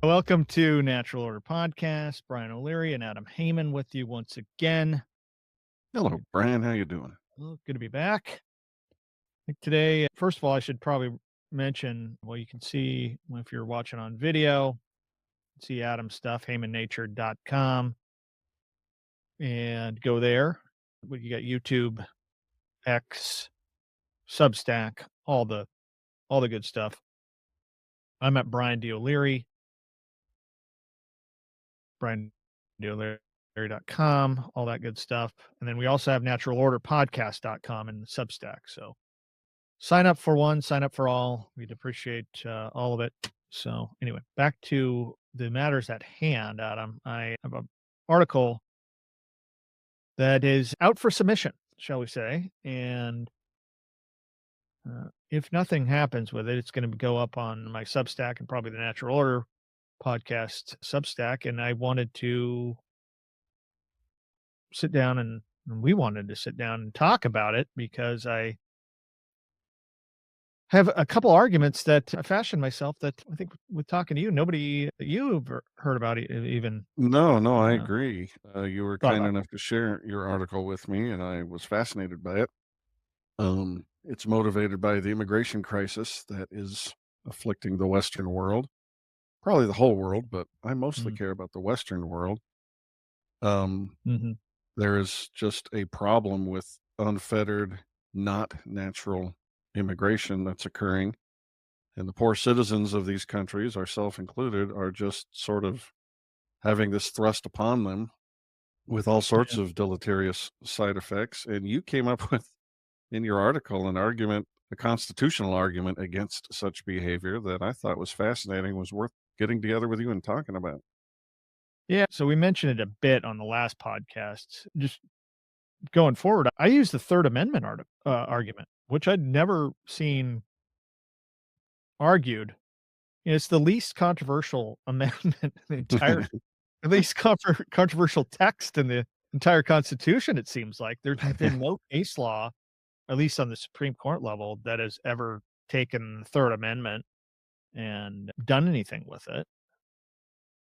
Welcome to Natural Order Podcast. Brian O'Leary and Adam Heyman with you once again. Hello, Brian. How you doing? Well, good to be back. I think today, first of all, I should probably mention, well, you can see if you're watching on video, see Adam's stuff, heymannature.com, and go there. But you got YouTube, X, Substack, all the good stuff. I'm at Brian D. O'Leary, briand'oleary.com, all that good stuff. And then we also have naturalorderpodcast.com and Substack. So sign up for one, sign up for all. We'd appreciate all of it. So anyway, back to the matters at hand, Adam. I have an article that is out for submission, shall we say, and if nothing happens with it, it's going to go up on my Substack and probably the Natural Order podcast Substack. And I wanted to sit down and we wanted to sit down and talk about it because I have a couple arguments that I fashioned myself that I think with talking to you, nobody you've heard about even No, I uh, agree. You were thought kind about. enough to share your article with me, and I was fascinated by it. It's motivated by the immigration crisis that is afflicting the Western world, probably the whole world, but I mostly Mm, care about the Western world. Um, mhm. there is just a problem with unfettered, not natural immigration that's occurring, and the poor citizens of these countries, ourselves included, are just sort of having this thrust upon them with all sorts Yeah. of deleterious side effects. And you came up with, in your article, an argument, a constitutional argument against such behavior that I thought was fascinating, was worth getting together with you and talking about. Yeah, so we mentioned it a bit on the last podcast. Just going forward, I use the Third Amendment argument, which I'd never seen argued. It's the least controversial amendment in the entire at least controversial text in the entire Constitution, it seems like. There's been no case law, at least on the Supreme Court level, that has ever taken the Third Amendment and done anything with it.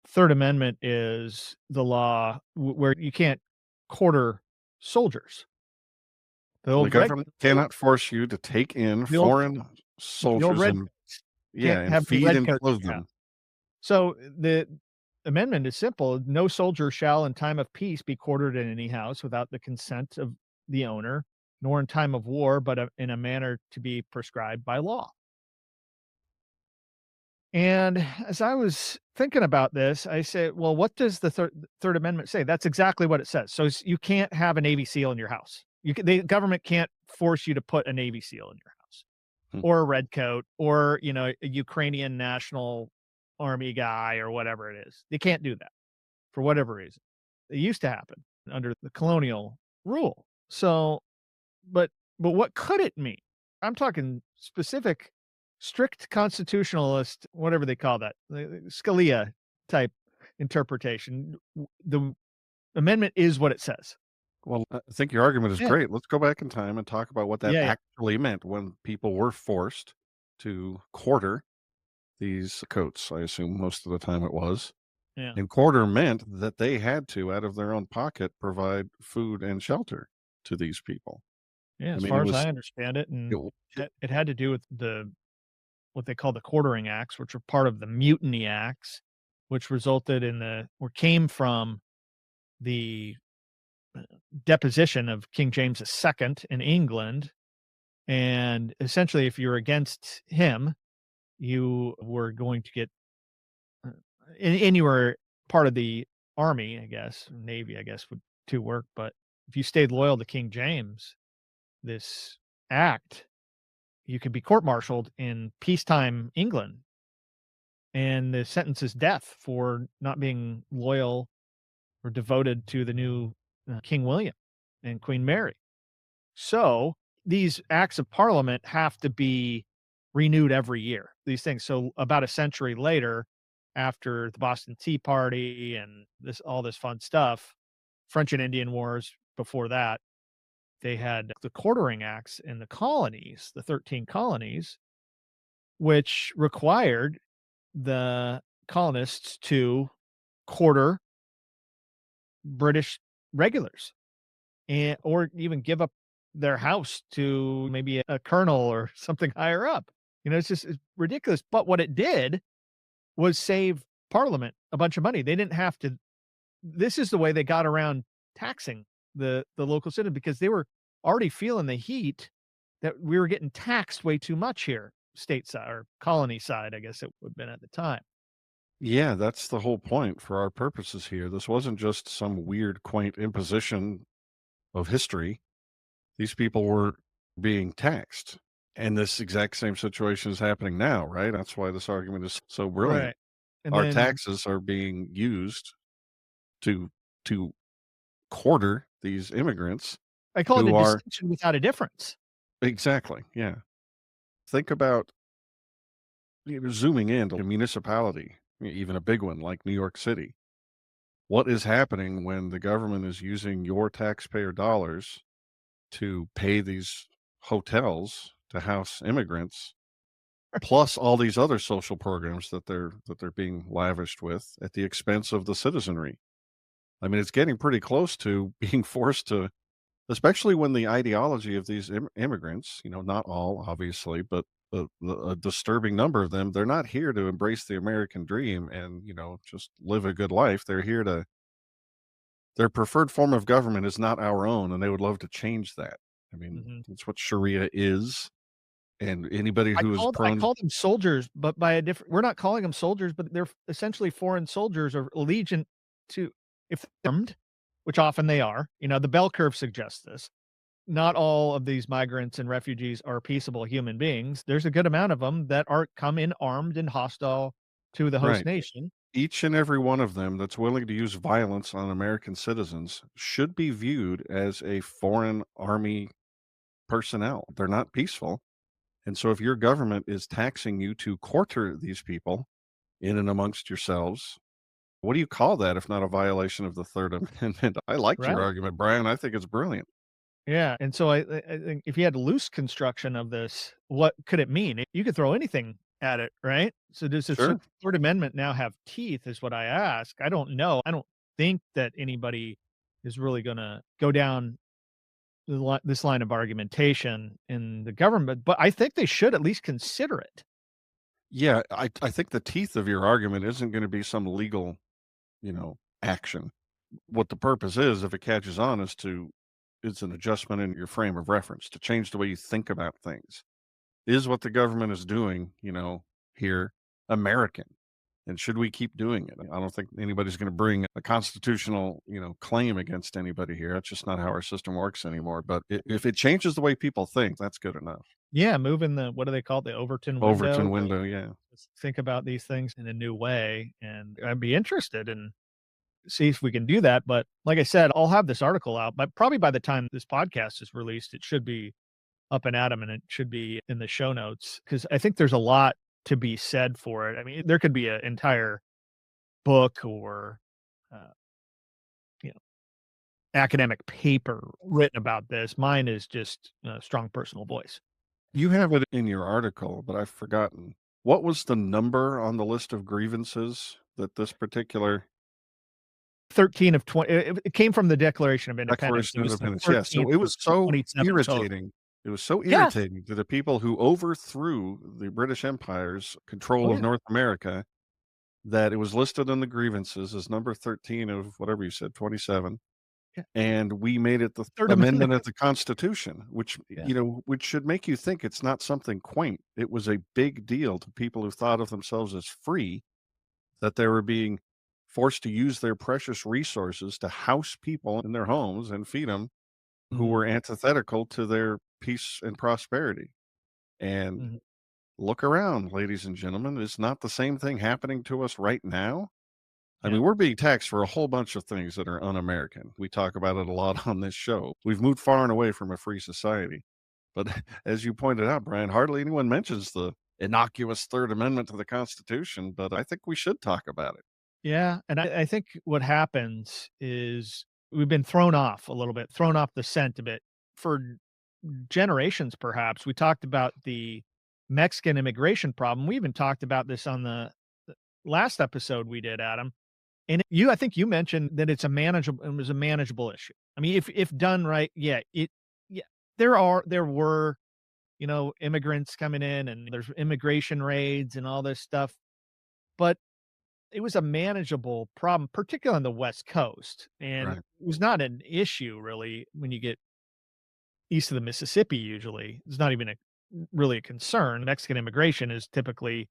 Third Amendment is the law where you can't quarter soldiers. The The old red government cannot force you to take in the old foreign the old soldiers and, redcoats yeah, can't and have any feed and redcoats clothe in your house. them. So the amendment is simple. No soldier shall in time of peace be quartered in any house without the consent of the owner, nor in time of war, but in a manner to be prescribed by law. And as I was thinking about this, I said, well, what does the Third Amendment say? That's exactly what it says. So you can't have a Navy SEAL in your house. The government can't force you to put a Navy SEAL in your house Hmm. or a redcoat or, a Ukrainian national army guy or whatever it is. They can't do that for whatever reason. It used to happen under the colonial rule. So, but what could it mean? I'm talking specific, strict constitutionalist, whatever they call that, the Scalia type interpretation. The amendment is what it says. Well, I think your argument is Yeah, great. Let's go back in time and talk about what that yeah, yeah, actually meant when people were forced to quarter these coats. I assume most of the time it was. yeah, And quarter meant that they had to, out of their own pocket, provide food and shelter to these people. yeah. I As mean, far as I understand it, it and w it had to do with the what they call the quartering acts, which are part of the mutiny acts, which resulted in the or came from the deposition of King James II in England. And essentially, if you're against him, you were going to get, uh, and you were part of the army, I guess, navy, I guess would to work. But if you stayed loyal to King James, this act, you could be court-martialed in peacetime England, and the sentence is death for not being loyal or devoted to the new King William and Queen Mary. So these acts of parliament have to be renewed every year, these things. So about a century later, after the Boston Tea Party and all this fun stuff, French and Indian Wars before that, they had the quartering acts in the colonies, the 13 colonies, which required the colonists to quarter British regulars and or even give up their house to maybe a colonel or something higher up. It's ridiculous. But what it did was save Parliament a bunch of money. They didn't have to. This is the way they got around taxing the local citizen because they were already feeling the heat that we were getting taxed way too much here, stateside or colony side, I guess it would have been at the time. Yeah, that's the whole point for our purposes here. This wasn't just some weird, quaint imposition of history. These people were being taxed. And this exact same situation is happening now, right? That's why this argument is so brilliant. Right. And Our then taxes are being used to to quarter these immigrants I call it a who are distinction without a difference. exactly, yeah. Think about zooming in to a municipality, even a big one like New York City. What is happening when the government is using your taxpayer dollars to pay these hotels to house immigrants, plus all these other social programs that they're being lavished with at the expense of the citizenry? I mean, it's getting pretty close to being forced to, especially when the ideology of these immigrants, not all, obviously, but a disturbing number of them, they're not here to embrace the American dream and, just live a good life. They're here to, their preferred form of government is not our own, and they would love to change that. I mean, Mhm. that's what Sharia is. And anybody I who is called I prone, called them soldiers, but by a different we're not calling them soldiers, but they're essentially foreign soldiers or allegiant to if armed, which often they are, the bell curve suggests this. Not all of these migrants and refugees are peaceable human beings. There's a good amount of them that are come in armed and hostile to the host right? nation. Each and every one of them that's willing to use violence on American citizens should be viewed as a foreign army personnel. They're not peaceful. And so if your government is taxing you to quarter these people in and amongst yourselves, what do you call that if not a violation of the Third Amendment? I liked your Right. argument, Brian. I think it's brilliant. Yeah, and so I think if you had loose construction of this, what could it mean? You could throw anything at it, right? So does the Sure. Third Amendment now have teeth is what I ask. I don't know. I don't think that anybody is really gonna go down this line of argumentation in the government, but I think they should at least consider it. Yeah, I think the teeth of your argument isn't going to be some legal, action. What the purpose is, if it catches on, is to it's an adjustment in your frame of reference to change the way you think about things. Is what the government is doing, here American? And should we keep doing it? I don't think anybody's going to bring a constitutional, claim against anybody here. That's just not how our system works anymore. But if it changes the way people think, that's good enough. Yeah, moving the what do they call it? The Overton window Overton to window, yeah. think about these things in a new way, and I'd be interested in see if we can do that. But like I said, I'll have this article out, but probably by the time this podcast is released, it should be up and at 'em and it should be in the show notes because I think there's a lot to be said for it. I mean, there could be an entire book or, uh, you know, academic paper written about this. Mine is just a strong personal voice. You have it in your article, but I've forgotten. What was the number on the list of grievances that this particular 13 of 20, it came from the Declaration of Independence. It Declaration of was the Independence, yeah, so 13th it of was so 27 total. irritating. It was so Yeah. irritating to the people who overthrew the British Empire's Oh, control of yeah. North America that it was listed in the grievances as number 13 of whatever you said, 27, Yeah. and we made it the Third Amendment. amendment of the Constitution, which, Yeah. which should make you think it's not something quaint. It was a big deal to people who thought of themselves as free, that they were being forced to use their precious resources to house people in their homes and feed them who Mhm. were antithetical to their peace and prosperity. And Mhm. look around, ladies and gentlemen. Is not the same thing happening to us right now? I Yeah. mean, we're being taxed for a whole bunch of things that are un American. We talk about it a lot on this show. We've moved far and away from a free society. But as you pointed out, Brian, hardly anyone mentions the innocuous Third Amendment to the Constitution, but I think we should talk about it. Yeah, and I think what happens is we've been thrown off a little bit, thrown off the scent a bit for generations, perhaps. We talked about the Mexican immigration problem. We even talked about this on the last episode we did, Adam, and you I think you mentioned that it was a manageable issue. I mean, if done right, yeah, there were, immigrants coming in and there's immigration raids and all this stuff, but it was a manageable problem, particularly on the West Coast, and it Right. was not an issue really when you get east of the Mississippi usually. It's not even really a concern. Mexican immigration is typically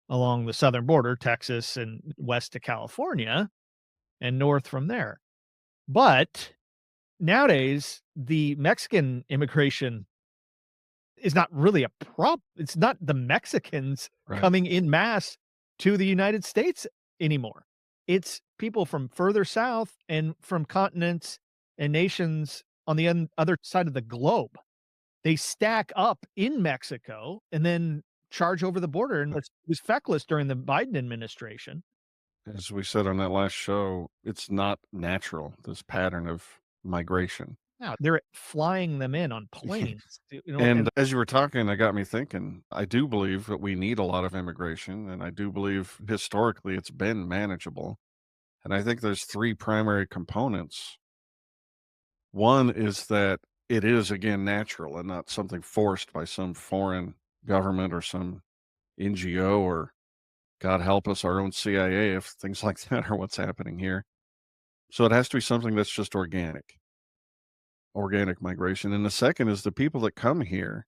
along the southern border, Texas and west to California and north from there. But nowadays, the Mexican immigration is not really a problem. It's not the Mexicans Right. coming in mass to the United States anymore. It's people from further south and from continents and nations on the other side of the globe. They stack up in Mexico and then charge over the border, and it was feckless during the Biden administration. As we said on that last show, it's not natural, this pattern of migration. Now they're flying them in on planes, And and as you were talking, that got me thinking. I do believe that we need a lot of immigration, and I do believe historically it's been manageable. And I think there's three primary components. One is that it is, again, natural and not something forced by some foreign government or some NGO or, God help us, our own CIA if things like that are what's happening here. So it has to be something that's just organic migration. And the second is the people that come here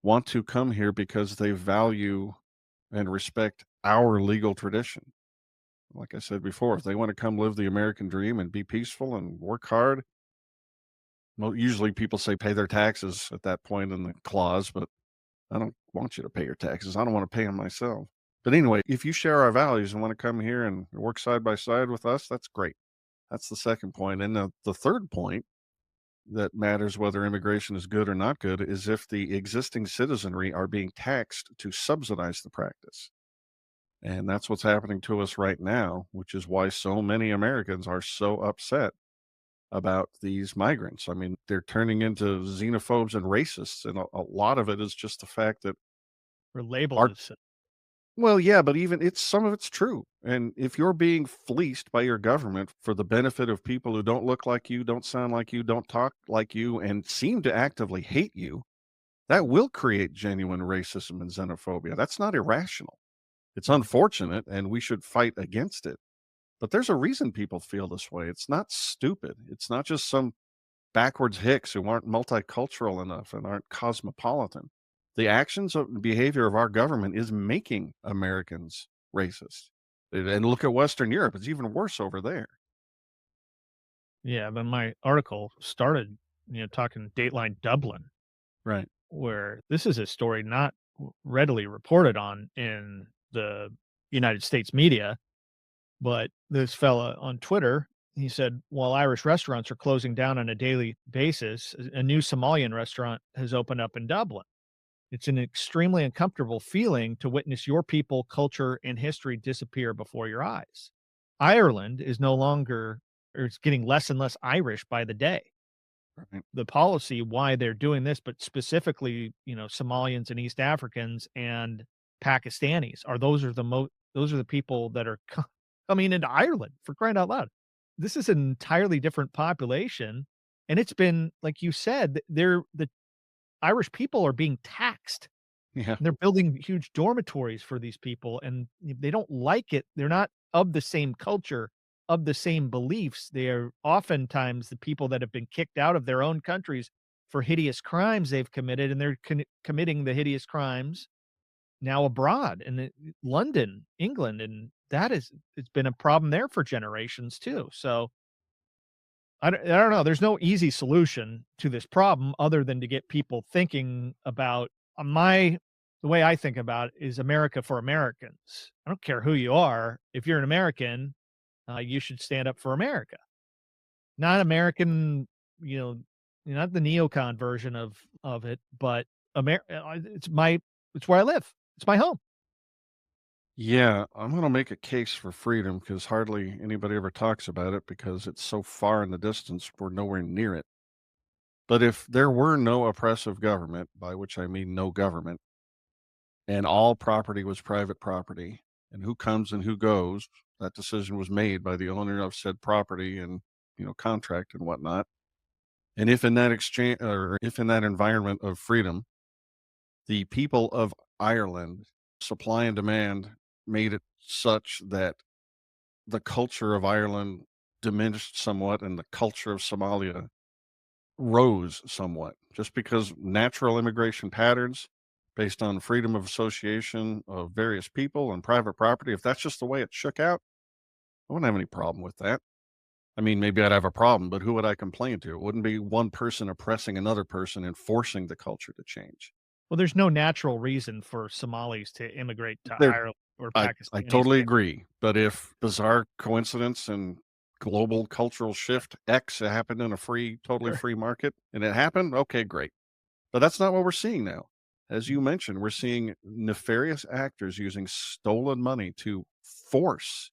want to come here because they value and respect our legal tradition. Like I said before, if they want to come live the American dream and be peaceful and work hard, well, usually people say pay their taxes at that point in the clause, but I don't want you to pay your taxes. I don't want to pay them myself. But anyway, if you share our values and want to come here and work side by side with us, that's great. That's the second point. And the third point that matters whether immigration is good or not good is if the existing citizenry are being taxed to subsidize the practice. And that's what's happening to us right now, which is why so many Americans are so upset about these migrants. I mean, they're turning into xenophobes and racists. And a lot of it is just the fact that we're labeled our, as well, yeah, but even it's some of it's true. And if you're being fleeced by your government for the benefit of people who don't look like you, don't sound like you, don't talk like you, and seem to actively hate you, that will create genuine racism and xenophobia. That's not irrational. It's unfortunate, and we should fight against it. But there's a reason people feel this way. It's not stupid. It's not just some backwards hicks who aren't multicultural enough and aren't cosmopolitan. The actions of behavior of our government is making Americans racist. And look at Western Europe, it's even worse over there. yeah, but my article started, talking Dateline Dublin, Right. where this is a story not readily reported on in the United States media, but this fella on Twitter, he said, while Irish restaurants are closing down on a daily basis, a new Somalian restaurant has opened up in Dublin. It's an extremely uncomfortable feeling to witness your people, culture, and history disappear before your eyes. Ireland is no longer, or it's getting less and less Irish by the day. Right. The policy why they're doing this, but specifically, Somalians and East Africans and Pakistanis are those are the people that are coming into Ireland, for crying out loud. This is an entirely different population, and it's been like you said, the Irish people are being taxed. Yeah. They're building huge dormitories for these people, and they don't like it. They're not of the same culture, of the same beliefs. They are oftentimes the people that have been kicked out of their own countries for hideous crimes they've committed, and they're committing the hideous crimes now abroad in London, England, and it's been a problem there for generations too. So I don't know. There's no easy solution to this problem other than to get people thinking about the way I think about it is America for Americans. I don't care who you are. If you're an American, you should stand up for America, not American. You know, not the neocon version of it, but it's where I live. It's my home. Yeah, I'm going to make a case for freedom because hardly anybody ever talks about it because it's so far in the distance, we're nowhere near it. But if there were no oppressive government, by which I mean no government, and all property was private property, and who comes and who goes. That decision was made by the owner of said property and, contract and whatnot. And if in that exchange, or if in that environment of freedom, the people of Ireland, supply and demand made it such that the culture of Ireland diminished somewhat and the culture of Somalia rose somewhat just because natural immigration patterns based on freedom of association of various people and private property, if that's just the way it shook out, I wouldn't have any problem with that. I mean, maybe I'd have a problem, but who would I complain to? It wouldn't be one person oppressing another person and forcing the culture to change. Well, there's no natural reason for Somalis to immigrate to There, Ireland or I Pakistanis totally to agree. But if bizarre coincidence and global cultural shift X happened in a totally sure. free market and it happened, okay, great. But that's not what we're seeing now. As you mentioned, we're seeing nefarious actors using stolen money to force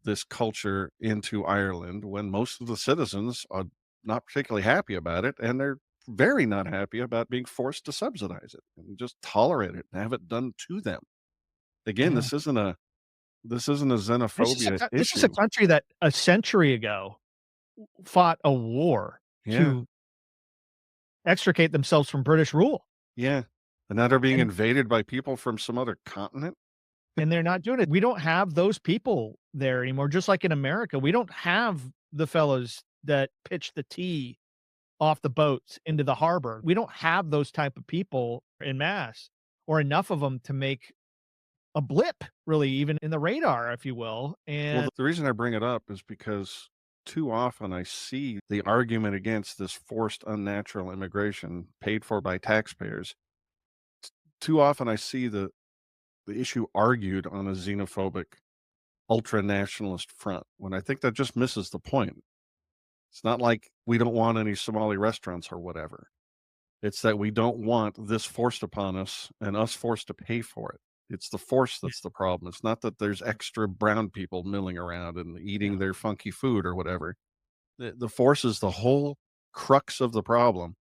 this culture into Ireland when most of the citizens are not particularly happy about it, and they're very not happy about being forced to subsidize it and just tolerate it and have it done to them. Again, Yeah. this isn't a xenophobia This is a issue. country that a century ago fought a war Yeah, to extricate themselves from British rule, yeah. And now they're being and invaded by people from some other continent. they're not doing it. We don't have those people there anymore, just like in America. We don't have the fellows that pitch the tea off the boats into the harbor. We don't have those type of people in mass or enough of them to make a blip really even in the radar, if you will, Well, and the reason I bring it up is because too often I see the argument against this forced unnatural immigration paid for by taxpayers. Too often I see the issue argued on a xenophobic, ultra nationalist front when I think that just misses the point. It's not like we don't want any Somali restaurants or whatever. It's that we don't want this forced upon us and us forced to pay for it. It's the force yeah, that's the problem. It's not that there's extra brown people milling around and eating no, their funky food or whatever. The force is the whole crux of the problem.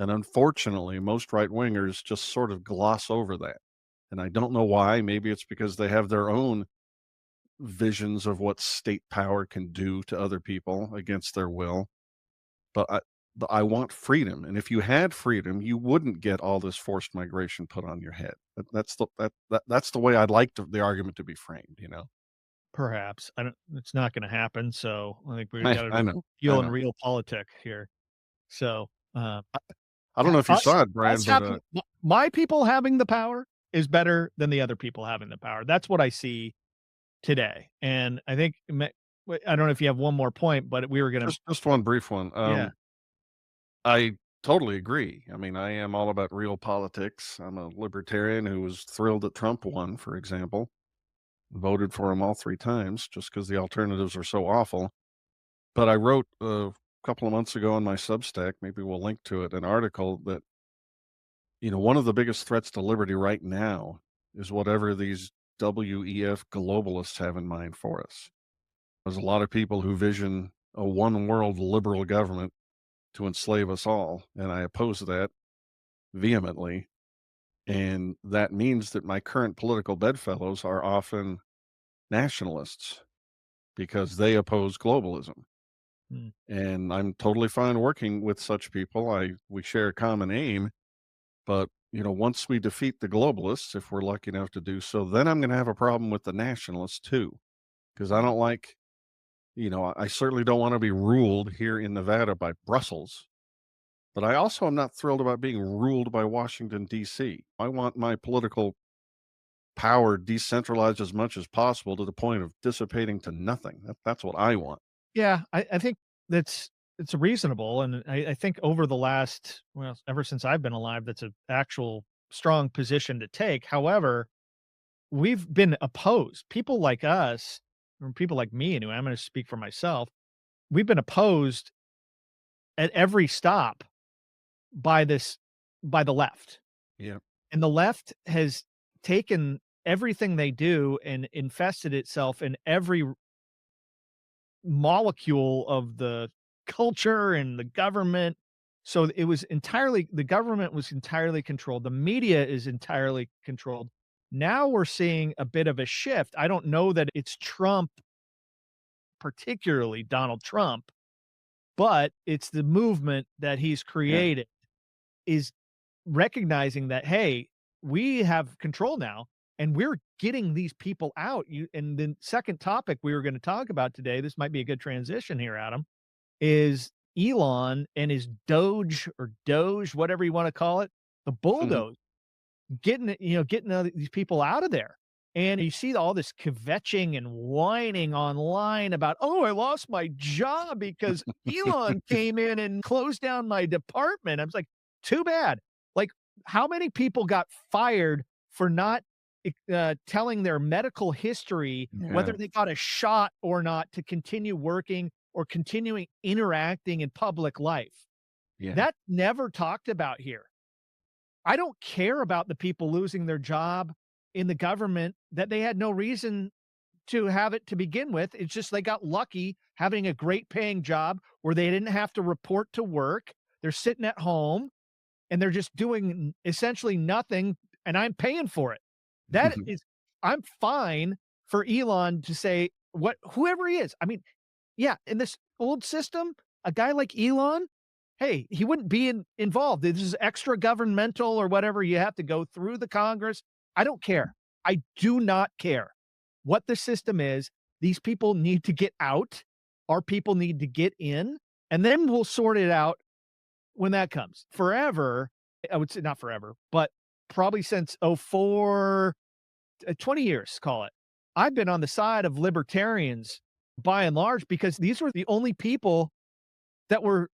And unfortunately, most right wingers just sort of gloss over that. And I don't know why. Maybe it's because they have their own visions of what state power can do to other people against their will. But I want freedom. And if you had freedom, you wouldn't get all this forced migration put on your head. That's the way I'd like the argument to be framed, you know. perhaps. I don't it's not gonna happen, so I think we I, gotta I know. I deal in know. real politic here. So, I don't know if you us saw it, Brian, us but having my people having the power is better than the other people having the power. That's what I see today, and I think I don't know if you have one more point, but we were gonna just one brief one. yeah. I totally agree. I mean, I am all about real politics. I'm a libertarian who was thrilled that Trump won, for example. Voted for him all 3 times just because the alternatives are so awful. But I wrote a couple of months ago on my Substack, maybe we'll link to it, an article that, one of the biggest threats to liberty right now is whatever these WEF globalists have in mind for us. There's a lot of people who vision a one world liberal government to enslave us all, and I oppose that vehemently. And that means that my current political bedfellows are often nationalists because they oppose globalism. Mm. And I'm totally fine working with such people. We share a common aim, but once we defeat the globalists, if we're lucky enough to do so, then I'm going to have a problem with the nationalists too, because I don't like, I certainly don't want to be ruled here in Nevada by Brussels, but I also am not thrilled about being ruled by Washington D.C. I want my political power decentralized as much as possible to the point of dissipating to nothing. That's what I want. Yeah, I think that's it's reasonable, and I think over the last well, ever since I've been alive, that's an actual strong position to take. However, we've been opposed. People like us, or people like me, anyway, I'm gonna speak for myself, we've been opposed at every stop by this by the left. Yeah. And the left has taken everything they do and infested itself in every molecule of the culture and the government. So it was entirely the government was entirely controlled. The media is entirely controlled. Now we're seeing a bit of a shift. I don't know that it's Trump, particularly Donald Trump, but it's the movement that he's Yeah. created is recognizing that, hey, we have control now and we're getting these people out. You and the second topic we were going to talk about today, this might be a good transition here, Adam, is Elon and his Doge, whatever you want to call it, the Mhm. bulldoze. Getting these people out of there. And you see all this kvetching and whining online about, "Oh, I lost my job because Elon came in and closed down my department." I was like, "Too bad." Like, how many people got fired for not, telling their medical history, Yeah. whether they got a shot or not to continue working or continuing interacting in public life? Yeah. That's never talked about here. I don't care about the people losing their job in the government that they had no reason to have it to begin with. It's just they got lucky having a great paying job where they didn't have to report to work. They're sitting at home and they're just doing essentially nothing, and I'm paying for it. That is I'm fine for Elon to say what whoever he is. I mean, yeah, in this old system, a guy like Elon, hey, he wouldn't be involved. This is extra governmental or whatever. You have to go through the Congress. I don't care. I do not care what the system is. These people need to get out. Our people need to get in, and then we'll sort it out when that comes. Forever, I would say not forever, but probably since '04, 20 years, call it. I've been on the side of libertarians by and large because these were the only people that were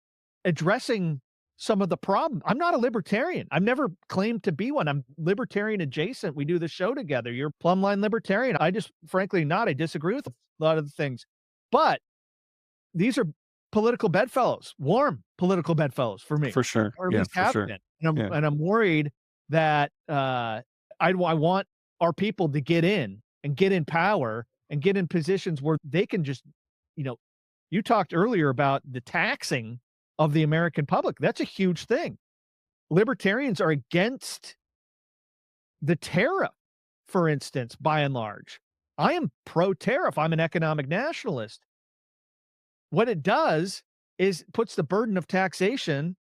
addressing some of the problem. I'm not a libertarian. I've never claimed to be one. I'm libertarian adjacent. We do the show together. You're plumb line libertarian. I just frankly not. I disagree with a lot of the things. But these are political bedfellows, warm political bedfellows for me, For sure. or at Yeah, least for have sure. been. And I'm Yeah. and I'm worried that, I want our people to get in and get in power and get in positions where they can just, you know you talked earlier about the taxing of the American public. That's a huge thing. Libertarians are against the tariff, for instance, by and large. I am pro tariff. I'm an economic nationalist. What it does is puts the burden of taxation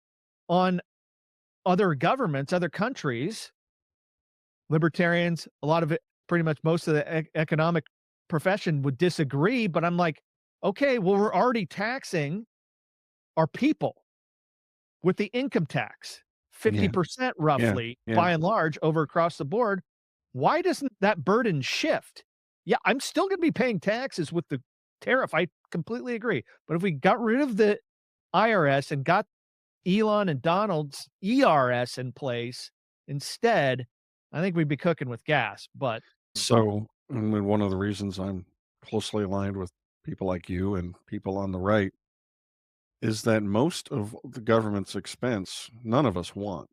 on other governments, other countries. Libertarians, a lot of it, pretty much most of the economic profession would disagree, but I'm like, okay, well, we're already taxing our people with the income tax, Yeah. 50% Yeah. roughly Yeah. by and large over across the board. Why doesn't that burden shift? Yeah, I'm still going to be paying taxes with the tariff. I completely agree. But if we got rid of the IRS and got Elon and Donald's ERS in place instead, I think we'd be cooking with gas. But So, I mean, one of the reasons I'm closely aligned with people like you and people on the right is that most of the government's expense, none of us want.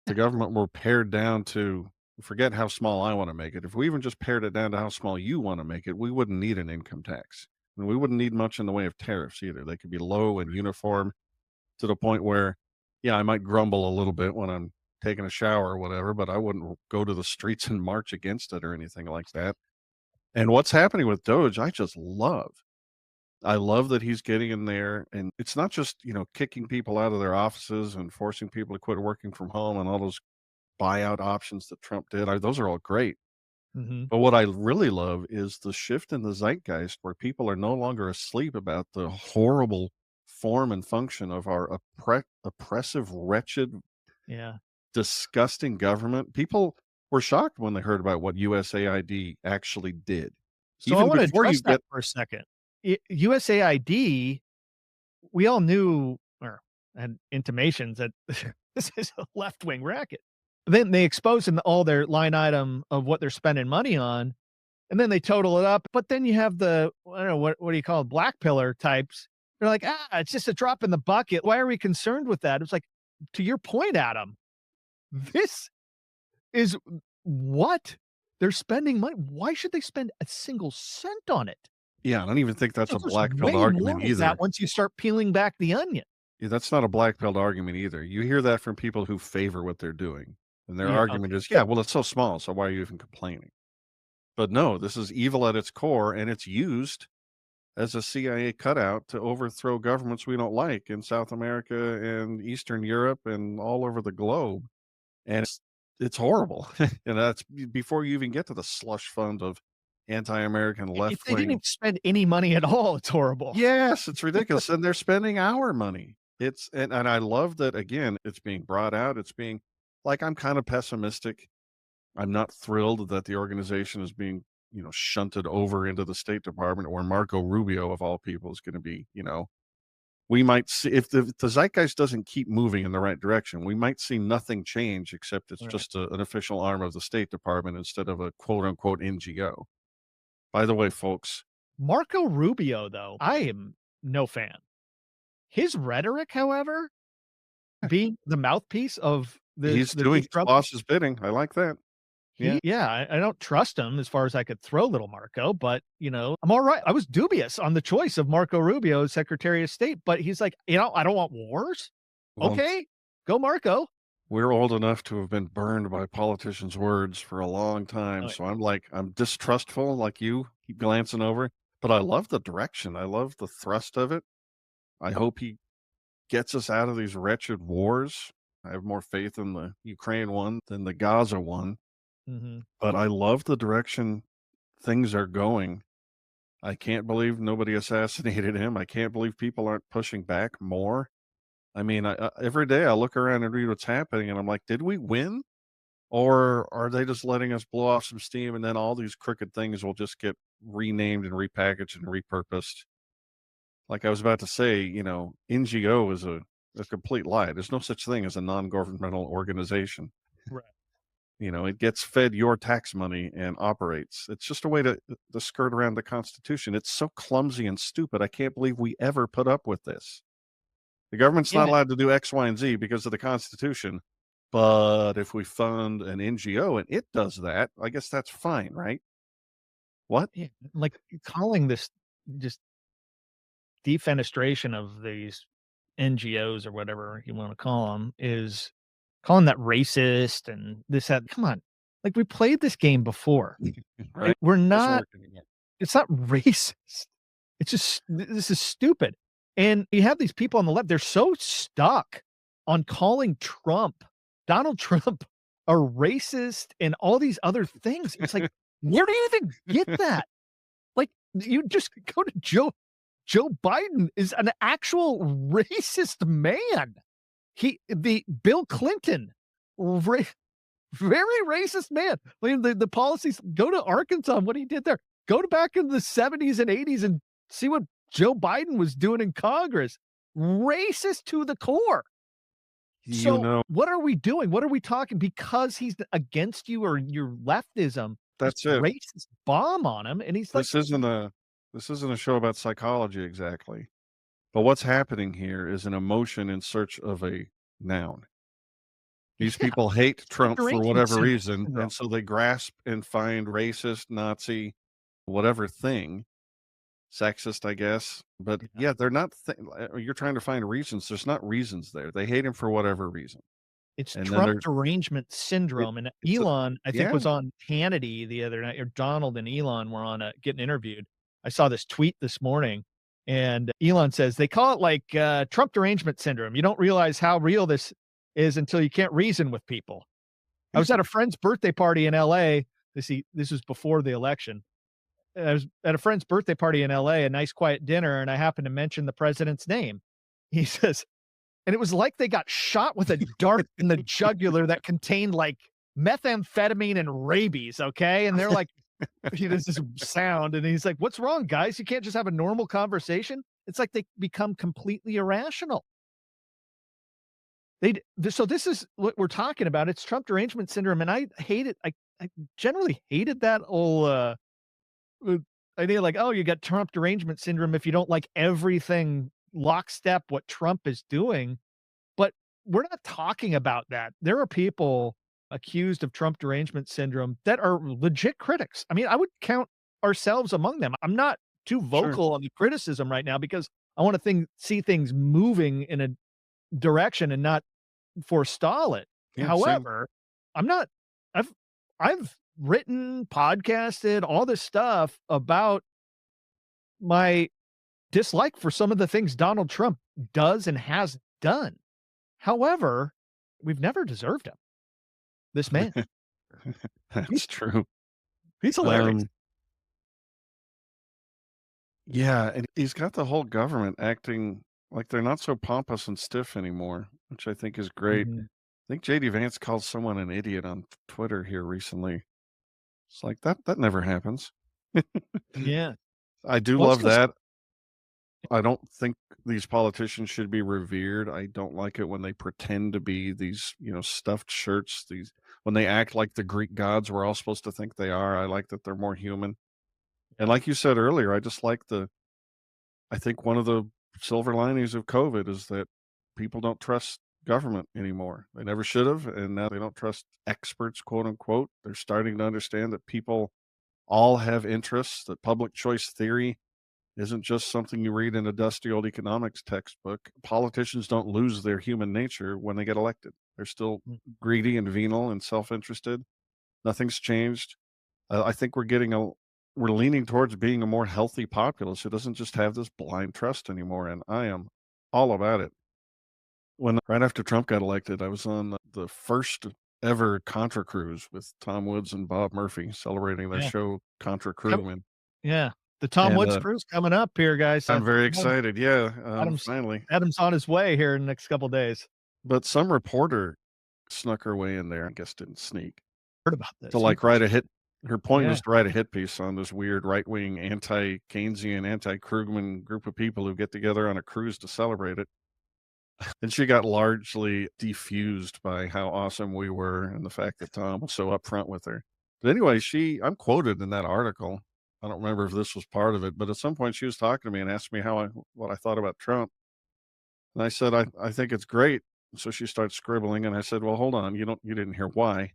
The government were pared down to forget how small I want to make it. If we even just pared it down to how small you want to make it, we wouldn't need an income tax. And we wouldn't need much in the way of tariffs either. They could be low and uniform to the point where, yeah, I might grumble a little bit when I'm taking a shower or whatever, but I wouldn't go to the streets and march against it or anything like that. And what's happening with Doge, I just love. I love that he's getting in there, and it's not just, kicking people out of their offices and forcing people to quit working from home and all those buyout options that Trump did. Those are all great. mhm, But what I really love is the shift in the zeitgeist where people are no longer asleep about the horrible form and function of our oppressive, wretched, yeah. disgusting government. People were shocked when they heard about what USAID actually did. So I Even want to before you address that get for a second. USAID, we all knew or had intimations that this is a left wing racket. Then they expose in all their line item of what they're spending money on, and then they total it up. But then you have I don't know, what do you call it, black pillar types. They're like, it's just a drop in the bucket. Why are we concerned with that? It's like, to your point, Adam, this is what they're spending money. Why should they spend a single cent on it? yeah, I don't even think that's So a there's black pilled way more argument to that either. once you start peeling back the onion. Yeah, that's not a black pilled argument either. You hear that from people who favor what they're doing. And their Yeah, argument okay. is, "Yeah, well, it's so small, so why are you even complaining?" But no, this is evil at its core, and it's used as a CIA cutout to overthrow governments we don't like in South America and Eastern Europe and all over the globe. And it's horrible. And that's before you even get to the slush fund of anti-American If they didn't left-wing. even spend any money at all, it's horrible. Yes, it's ridiculous, and they're spending our money. It's and I love that, again, it's being brought out, it's being like, I'm kind of pessimistic. I'm not thrilled that the organization is being, shunted over into the State Department where Marco Rubio, of all people, is gonna be, we might see if the zeitgeist doesn't keep moving in the right direction, we might see nothing change except it's Right. just an official arm of the State Department instead of a quote unquote NGO. By the way, folks, Marco Rubio, though, I am no fan. His rhetoric, however, being the mouthpiece of he's the new doing his Trump, boss's bidding. I like that. Yeah. I don't trust him as far as I could throw little Marco, but, I'm alright. I was dubious on the choice of Marco Rubio as Secretary of State, but he's like, "I don't want wars? Well, Okay, go Marco." we're old enough to have been burned by politicians' words for a long time, Oh, so I'm distrustful like you, keep glancing over, but I love the direction, I love the thrust of it. I hope he gets us out of these wretched wars. I have more faith in the Ukraine one than the Gaza one, mhm, but I love the direction things are going. I can't believe nobody assassinated him. I can't believe people aren't pushing back more. I mean, every day I look around and read what's happening, and I'm like, did we win? Or are they just letting us blow off some steam and then all these crooked things will just get renamed and repackaged and repurposed? Like I was about to say, NGO is a complete lie. There's no such thing as a non-governmental organization. right. It gets fed your tax money and operates. It's just a way to skirt around the Constitution. It's so clumsy and stupid. I can't believe we ever put up with this. The government's not Yeah, allowed to do X, Y, and Z because of the Constitution. But if we fund an NGO and it does that, I guess that's fine, right? What? yeah, like, calling this just defenestration of these NGOs or whatever you wanna call them is calling that racist and this, that. Come on. Like, we played this game before, right? Right? Doesn't work anymore. It's not racist. It's just this is stupid. And you have these people on the left, they're so stuck on calling Donald Trump a racist and all these other things. It's like, where do you even get that? Like, you just go to Joe Biden is an actual racist man. The Bill Clinton, ra very racist man. I mean, the policies go to Arkansas, what he did there. Go to back in the '70s and '80s and see what Joe Biden was doing in Congress. Racist to the core. You So, know, what are we doing? What are we talking because he's against you or your leftism, just that's it. racist bomb on him, and he's like, This isn't a this isn't a show about psychology exactly. But what's happening here is an emotion in search of a noun. These yeah, people hate Trump for derangement whatever reason, syndrome. and so they grasp and find racist, Nazi, whatever thing, sexist, I guess. But Yeah. yeah, they're not. You're trying to find reasons. There's not reasons there. They hate him for whatever reason, It's and then Trump there's derangement it. syndrome, and It's a Elon, I think, yeah. was on Hannity the other night, or Donald and Elon were on, getting interviewed. I saw this tweet this morning, and Elon says, "They call it, like, Trump derangement syndrome. You don't realize how real this is until you can't reason with people." I was at a friend's birthday party in LA. This was before the election. I was at a friend's birthday party in LA, a nice quiet dinner, and I happened to mention the president's name. He says, and it was like they got shot with a dart in the jugular that contained, like, methamphetamine and rabies, okay? And they're like, he does this sound, and he's like, "What's wrong, guys? You can't just have a normal conversation?" It's like they become completely irrational. So this is what we're talking about. It's Trump derangement syndrome, and I hate it. I generally hated that whole, uh, idea, like, "Oh, you got Trump derangement syndrome if you don't like everything lockstep what Trump is doing." But we're not talking about that. There are people accused of Trump derangement syndrome that are legit critics. I mean, I would count ourselves among them. I'm not too Sure. vocal on the criticism right now because I want to see things moving in a direction and not forestall it. Yeah. Same. However, I'm not I've I've written, podcasted, all this stuff about my dislike for some of the things Donald Trump does and has done. However, we've never deserved him, this man. He's That's true. he's hilarious. Um, yeah, and he's got the whole government acting like they're not so pompous and stiff anymore, which I think is great. Mhm. I think JD Vance called someone an idiot on Twitter here recently. It's like that never happens. Yeah. I do Well, it's love 'cause that. I don't think these politicians should be revered. I don't like it when they pretend to be these, stuffed shirts, these when they act like the Greek gods we're all supposed to think they are. I like that they're more human. And yeah, like you said earlier, I think one of the silver linings of COVID is that people don't trust government anymore. They never should have, and now they don't trust experts, quote unquote. They're starting to understand that people all have interests, that public choice theory isn't just something you read in a dusty old economics textbook. Politicians don't lose their human nature when they get elected. They're still mm, greedy and venal and self-interested. Nothing's changed. I think we're leaning towards being a more healthy populace who doesn't just have this blind trust anymore, and I am all about it. When right after Trump got elected, I was on the first ever Contra cruise with Tom Woods and Bob Murphy celebrating their yeah. show Contra Come Crewman, yeah. The Tom and, Woods cruise coming up here, guys. I'm very Adam excited. Yeah, Adam's finally. Adam's on his way here in the next couple days. But some reporter snuck her way in there, I guess didn't sneak, Heard about to, this. like, write a hit her point Yeah, was to write a hit piece on this weird right-wing, anti-Keynesian, anti-Krugman group of people who get together on a cruise to celebrate it, and she got largely defused by how awesome we were and the fact that Tom was so upfront with her. But anyway, I'm quoted in that article. I don't remember if this was part of it, but at some point she was talking to me and asked me what I thought about Trump, and I said, "I think it's great." So she starts scribbling, and I said, "Well, hold on, you didn't hear why."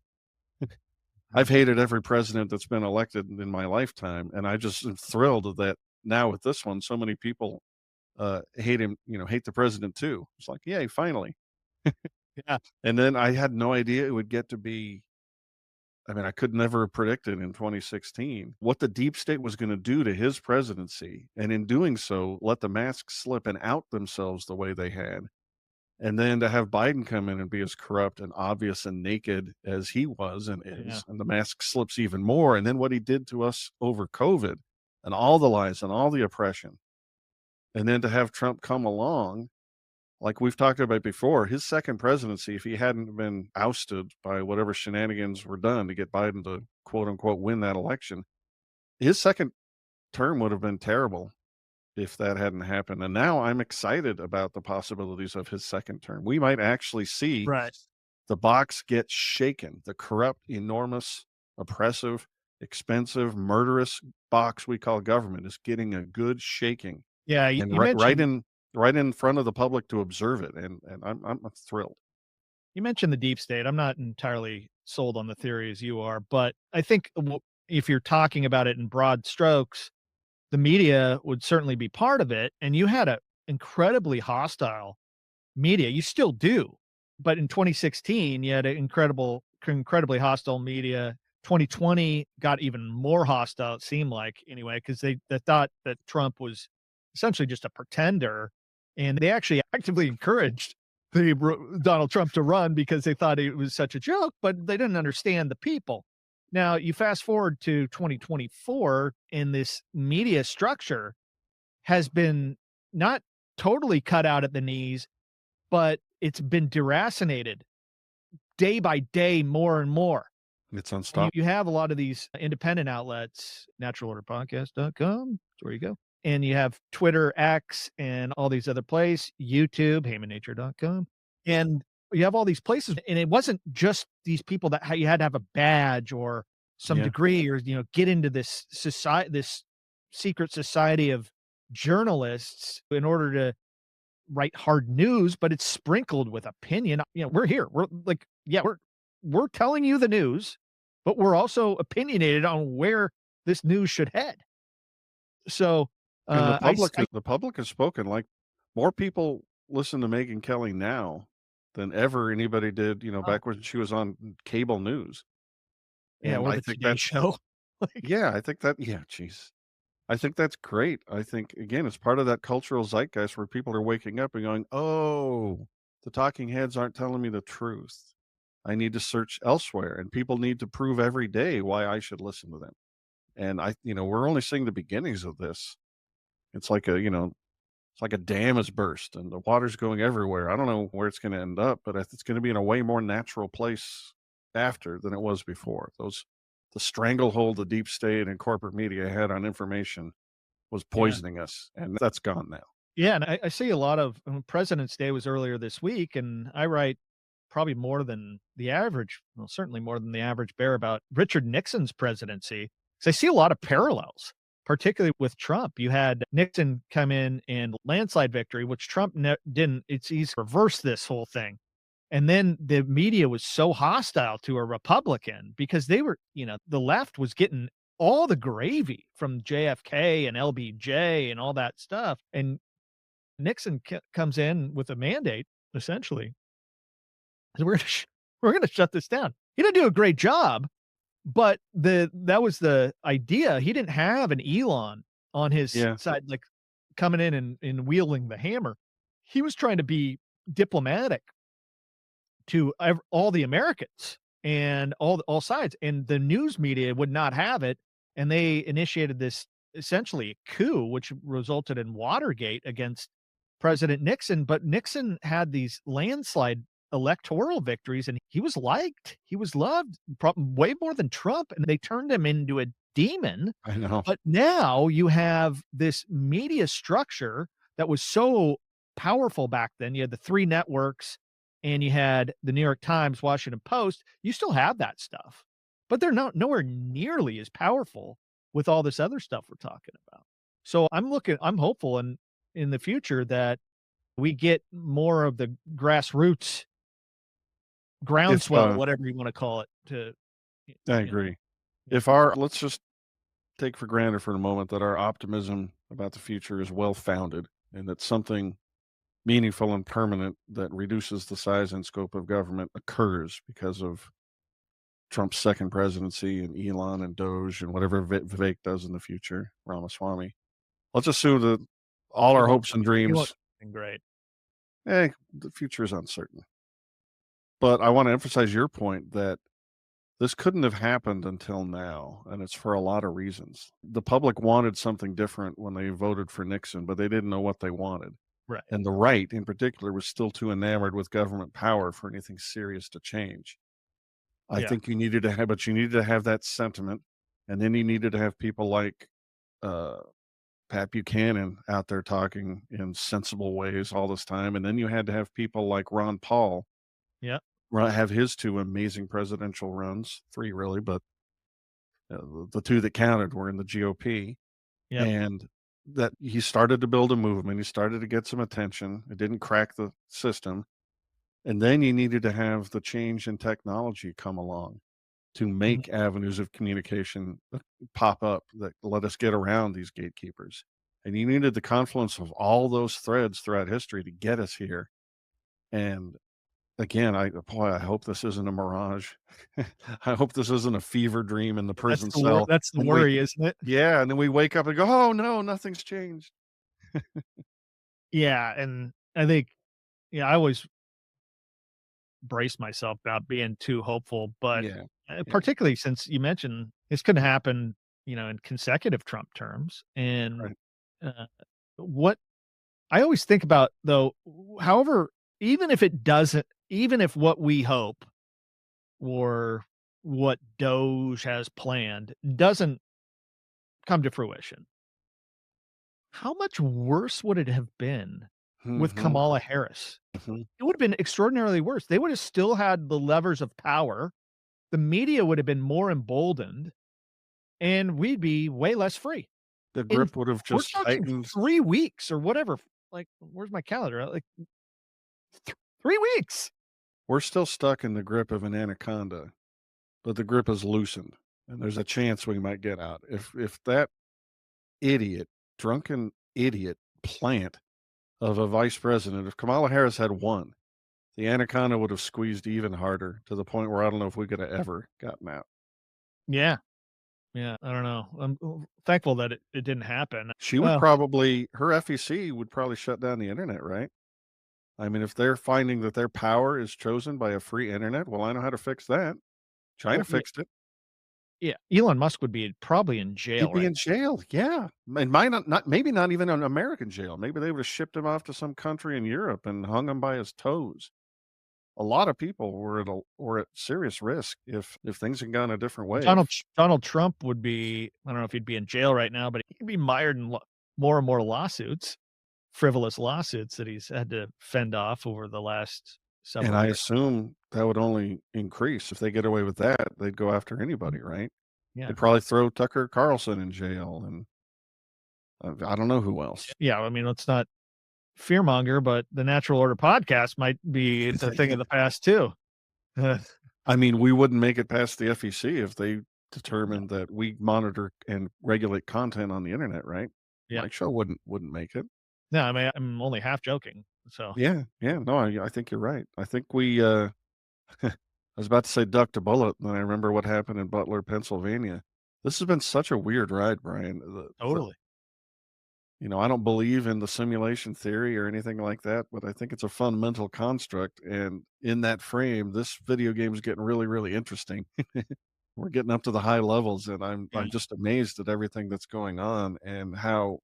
I've right. hated every president that's been elected in my lifetime, and I just am thrilled that now with this one, so many people, hate him, hate the president too. It's like, "Yay, finally." Yeah, And then I had no idea it would get to be I mean, I could never have predicted in 2016 what the deep state was gonna do to his presidency, and in doing so, let the masks slip and out themselves the way they had. And then to have Biden come in and be as corrupt and obvious and naked as he was and yeah, is, and the mask slips even more, and then what he did to us over COVID and all the lies and all the oppression. And then to have Trump come along, like we've talked about before, his second presidency, if he hadn't been ousted by whatever shenanigans were done to get Biden to quote unquote win that election, his second term would have been terrible if that hadn't happened. And now I'm excited about the possibilities of his second term. We might actually see right. the box gets shaken. The corrupt, enormous, oppressive, expensive, murderous box we call government is getting a good shaking, Yeah, and you mentioned right in front of the public to observe it, and I'm thrilled. you mentioned the deep state. I'm not entirely sold on the theory as you are, but I think if you're talking about it in broad strokes, the media would certainly be part of it, and you had a incredibly hostile media. You still do, but in 2016, you had an incredibly hostile media. 2020 got even more hostile, it seemed like, anyway, because they thought that Trump was essentially just a pretender, and they actually actively encouraged Donald Trump to run because they thought it was such a joke, but they didn't understand the people. Now, you fast forward to 2024, and this media structure has been not totally cut out at the knees, but it's been deracinated day by day more and more. It's And you unstoppable. you have a lot of these independent outlets, naturalorderpodcast.com, that's where you go. And you have Twitter, X, and all these other places, YouTube, heymannature.com. And you have all these places, and it wasn't just these people that you had to have a badge or some Yeah. degree or, get into this secret society of journalists in order to write hard news, but it's sprinkled with opinion. We're here. We're like, yeah, we're telling you the news, but we're also opinionated on where this news should head. So, And I the public has spoken, like, more people listen to Megyn Kelly now than ever anybody did, Oh, back when she was on cable news. yeah, And or I the think Today that's Show. Like, yeah, I think that yeah, jeez. I think that's great. I think, again, it's part of that cultural zeitgeist where people are waking up and going, "Oh, the talking heads aren't telling me the truth. I need to search elsewhere, and people need to prove every day why I should listen to them." And we're only seeing the beginnings of this. It's like it's like a dam has burst and the water's going everywhere. I don't know where it's gonna end up, but it's gonna be in a way more natural place after than it was before. The stranglehold the deep state and corporate media had on information was yeah. poisoning us, and that's gone now. Yeah, and I see a lot of President's Day was earlier this week, and I write probably more than the average, well, certainly more than the average bear about Richard Nixon's presidency, 'cause I see a lot of parallels, particularly with Trump. You had Nixon come in and landslide victory, which Trump didn't. He's reversed this whole thing. And then the media was so hostile to a Republican because they were, the left was getting all the gravy from JFK and LBJ and all that stuff. And Nixon comes in with a mandate, essentially. We're gonna we're gonna shut this down. He didn't do a great job, but that was the idea. He didn't have an Elon on his Yeah, side, like coming in and wielding the hammer. He was trying to be diplomatic to all the Americans and all sides, and the news media would not have it, and they initiated this essentially coup, which resulted in Watergate against President Nixon. But Nixon had these landslide electoral victories, and he was liked, he was loved, way more than Trump, and they turned him into a demon. I know. But now you have this media structure that was so powerful back then. You had the 3 networks and you had the New York Times, Washington Post. You still have that stuff, but they're not nowhere nearly as powerful with all this other stuff we're talking about. So I'm hopeful in the future that we get more of the grassroots If, groundswell, whatever you wanna call it, to I you know, agree. yeah, If our let's just take for granted for a moment that our optimism about the future is well-founded and that something meaningful and permanent that reduces the size and scope of government occurs because of Trump's second presidency and Elon and Doge and whatever Vivek does in the future, Ramaswamy. Let's assume that all he our won't hopes and he won't dreams, do anything great. the future is uncertain. But I want to emphasize your point that this couldn't have happened until now, and it's for a lot of reasons. The public wanted something different when they voted for Nixon, but they didn't know what they wanted. Right. And the right, in particular, was still too enamored with government power for anything serious to change. I Yeah. think you needed to have that sentiment, and then you needed to have people like uh, Pat Buchanan out there talking in sensible ways all this time, and then you had to have people like Ron Paul Yeah. have his 2 amazing presidential runs, 3 really, but the 2 that counted were in the GOP, Yep. and that he started to build a movement, he started to get some attention, it didn't crack the system, and then you needed to have the change in technology come along to Mhm. make avenues of communication pop up that let us get around these gatekeepers, and you needed the confluence of all those threads throughout history to get us here, and again, I hope this isn't a mirage. I hope this isn't a fever dream in the prison cell, That's the and we worry, isn't it? yeah, and then we wake up and go, "Oh, no, nothing's changed." Yeah, and I think, I always brace myself about being too hopeful, but, Yeah, yeah, particularly since you mentioned this could happen, in consecutive Trump terms, and, right. uh, what I always think about, though, however, even if what we hope or what Doge has planned doesn't come to fruition, how much worse would it have been with Mhm, Kamala Harris? mhm. It would have been extraordinarily worse. They would have still had the levers of power. The media would have been more emboldened, and we'd be way less free. The In grip would have We're just talking tightened. 3 weeks or whatever, like, where's my calendar? Like, 3 weeks. We're still stuck in the grip of an anaconda, but the grip is loosened, and there's a chance we might get out. If that idiot, drunken idiot plant of a vice president, if Kamala Harris had won, The anaconda would have squeezed even harder to the point where I don't know if we could have ever gotten out. Yeah, yeah, I don't know. I'm thankful that it didn't happen. She would Well, probably her FEC would probably shut down the internet, right? I mean, if they're finding that their power is chosen by a free internet, well, I know how to fix that. oh, China yeah, fixed it. yeah, Elon Musk would be probably in He'd jail be right in jail, yeah. And might not maybe not even an American jail. Maybe they would have shipped him off to some country in Europe and hung him by his toes. A lot of people were at serious risk if things had gone a different now. way. If Donald Trump would be, I don't know if he'd be in jail right now, but he'd be mired in more and more lawsuits, frivolous lawsuits that he's had to fend off over the last and several I years. assume that would only increase. If they get away with that, they'd go after Mhm. anybody, right? Yeah. They'd probably throw Tucker Carlson in jail, and, I don't know who else. Yeah, I mean, let's not fearmonger, but the Natural Order podcast might be a thing of the past too. Uh, I mean, we wouldn't make it past the FEC if they no, determined that we monitor and regulate content on the internet, right? yeah. My show wouldn't make it. No, I mean, I'm only half joking. So, Yeah, yeah, no, I think you're right. I think we, I was about to say ducked a bullet, and then I remember what happened in Butler, Pennsylvania. This has been such a weird ride, Brian. totally. I don't believe in the simulation theory or anything like that, but I think it's a fundamental construct. And in that frame, this video game is getting really, really interesting. We're getting up to the high levels, and I'm Yeah. just amazed at everything that's going on and how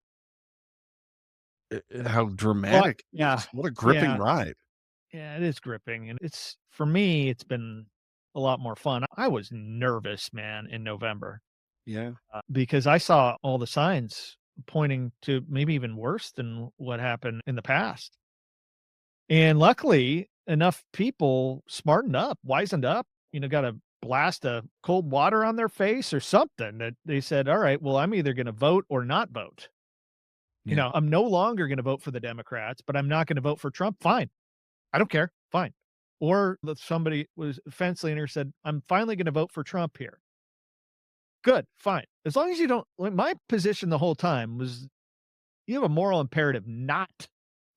Well, dramatic it yeah. is. What a gripping Yeah. ride. Yeah, it is gripping, and it's for me, it's been a lot more fun. I was nervous, man, in November, Yeah. because I saw all the signs pointing to maybe even worse than what happened in the past. And luckily, enough people smartened up, wisened up, got a blast of cold water on their face or something that they said, "All right, well, I'm either gonna vote or not vote." Yeah. I'm no longer gonna vote for the Democrats, but I'm not gonna vote for Trump. Fine. I don't care. Fine. Or that somebody was a fence leaner said, "I'm finally gonna vote for Trump here." Good, fine. As long as you don't like, my position the whole time was you have a moral imperative not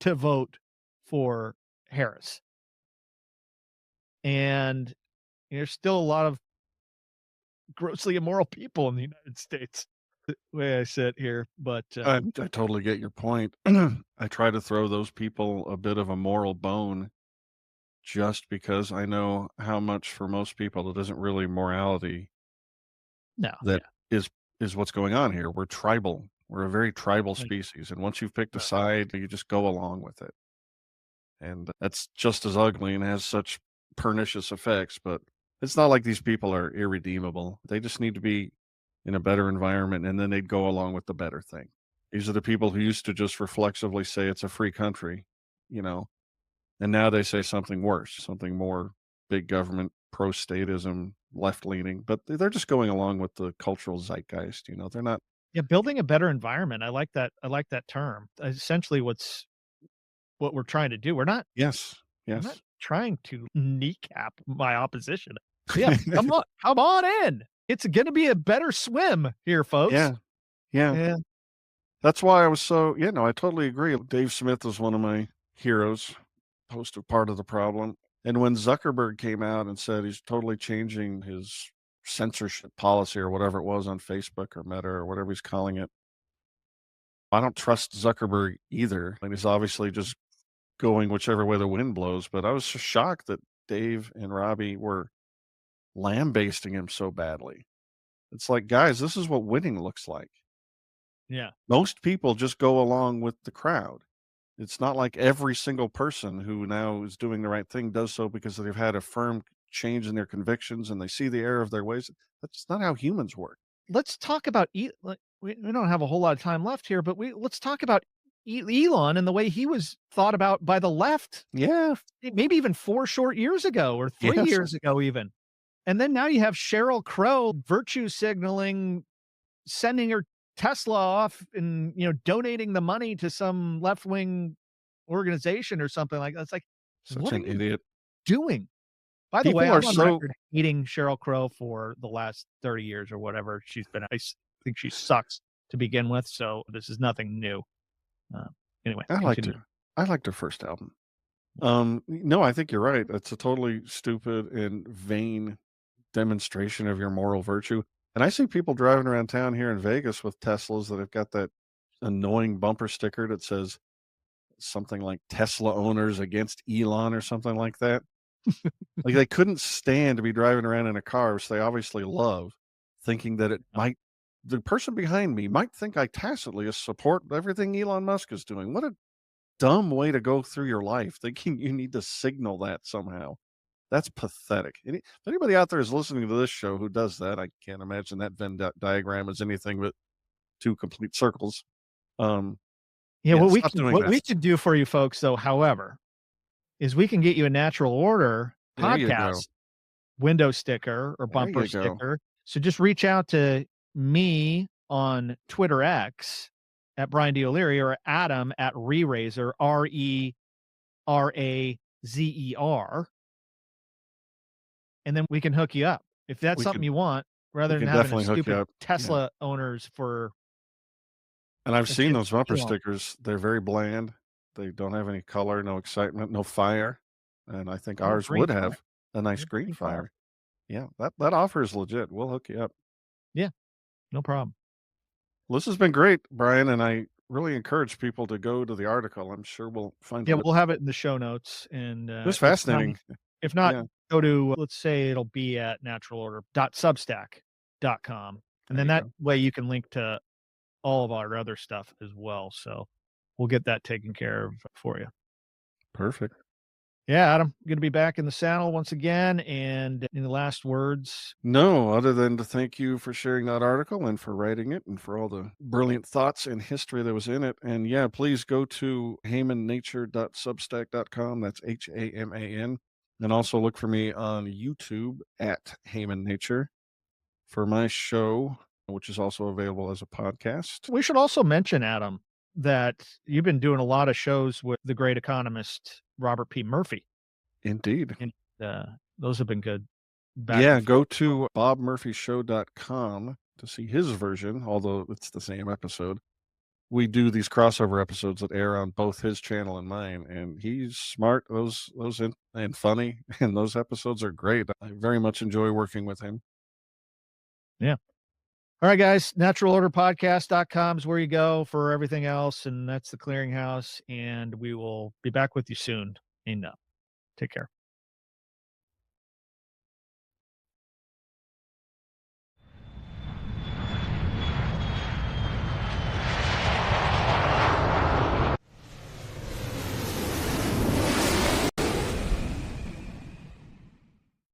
to vote for Harris. And there's still a lot of grossly immoral people in the United States, the way I sit here, but, I totally get your point. I try to throw those people a bit of a moral bone just because I know how much for most people it isn't really morality no, that yeah, is what's going on here. We're tribal. We're a very tribal like, species, and once you've picked a right. side, you just go along with it. And that's just as ugly and has such pernicious effects, but it's not like these people are irredeemable. They just need to be in a better environment, and then they'd go along with the better thing. These are the people who used to just reflexively say it's a free country, you know, and now they say something worse, something more big government, pro-statism, left-leaning, but they're just going along with the cultural zeitgeist, they're not. Yeah, building a better environment, I like that term. Essentially, what we're trying to do. Yes, I'm not yes. trying to kneecap my opposition. Yeah, come on in. It's gonna be a better swim here, folks. Yeah, yeah. Yeah, That's why I was so I totally agree. Dave Smith was one of my heroes, host of Part of the Problem, and when Zuckerberg came out and said he's totally changing his censorship policy or whatever it was on Facebook or Meta or whatever he's calling it, I don't trust Zuckerberg either, and he's obviously just going whichever way the wind blows, but I was just shocked that Dave and Robbie were lambasting him so badly. It's like, "Guys, this is what winning looks like." yeah. Most people just go along with the crowd. It's not like every single person who now is doing the right thing does so because they've had a firm change in their convictions and they see the error of their ways. That's not how humans work. Let's talk about like, we don't have a whole lot of time left here, but let's talk about Elon and the way he was thought about by the left, Yeah. maybe even 4 short years ago or 3 Yes. years ago even. And then now you have Sheryl Crow virtue signaling, sending her Tesla off and, donating the money to some left-wing organization or something like that. It's like, Such what are an you idiot. doing? By the way, People are I'm on so record hating Sheryl Crow for the last 30 years or whatever she's been. Think she sucks to begin with, so this is nothing new. Uh, anyway, I liked continue. her. I liked her first album. No, I think you're right. It's a totally stupid and vain demonstration of your moral virtue. And I see people driving around town here in Vegas with Teslas that have got that annoying bumper sticker that says something like Tesla owners against Elon or something like that. Like they couldn't stand to be driving around in a car, which they obviously love, thinking that the person behind me might think I tacitly support everything Elon Musk is doing. What a dumb way to go through your life, thinking you need to signal that somehow. That's pathetic. If anybody out there is listening to this show who does that, I can't imagine that Venn diagram is anything but two complete circles. Um, Yeah, yeah, stop doing what that. we could do for you folks, though, however, is we can get you a Natural Order There you go. podcast window sticker or There bumper you go. sticker. So just reach out to me on Twitter X at Brian D. O'Leary or Adam at ReRazer, ReRazer, and then we can hook you up. If that's We something could you want, we rather than can having a definitely hook you stupid up. Yeah. Tesla owners for And I've seen those against bumper Elon. stickers. They're very bland. They don't have any color, no excitement, no fire. And I think Oh, ours green would fire. have a nice Yeah, green green fire. fire. Yeah, that offer is legit. We'll hook you up. Yeah, no problem. Well, this has been great, Brian, and I really encourage people to go to the article. I'm sure we'll find a Yeah, link. we'll have it in the show notes, and, It was if not fascinating. if not, Yeah, go to, let's say it'll be at naturalorder.substack.com, and there then you that go. way you can link to all of our other stuff as well, so we'll get that taken care of for you. Perfect. Yeah, Adam, good to be back in the saddle once again, and any last words? No, other than to thank you for sharing that article and for writing it and for all the brilliant thoughts and history that was in it. And yeah, please go to haymannature.substack.com. That's HAMAN. And also look for me on YouTube at Hayman Nature for my show, which is also available as a podcast. We should also mention, Adam, that you've been doing a lot of shows with the great economist, Robert P. Murphy, Indeed. and, those have been good back Yeah, and go forth. to bobmurphyshow.com to see his version, although it's the same episode. We do these crossover episodes that air on both his channel and mine, and he's smart. And funny, and those episodes are great. I very much enjoy working with him. Yeah. All right, guys. Naturalorderpodcast.com is where you go for everything else, and that's the clearinghouse. And we will be back with you soon. And take care.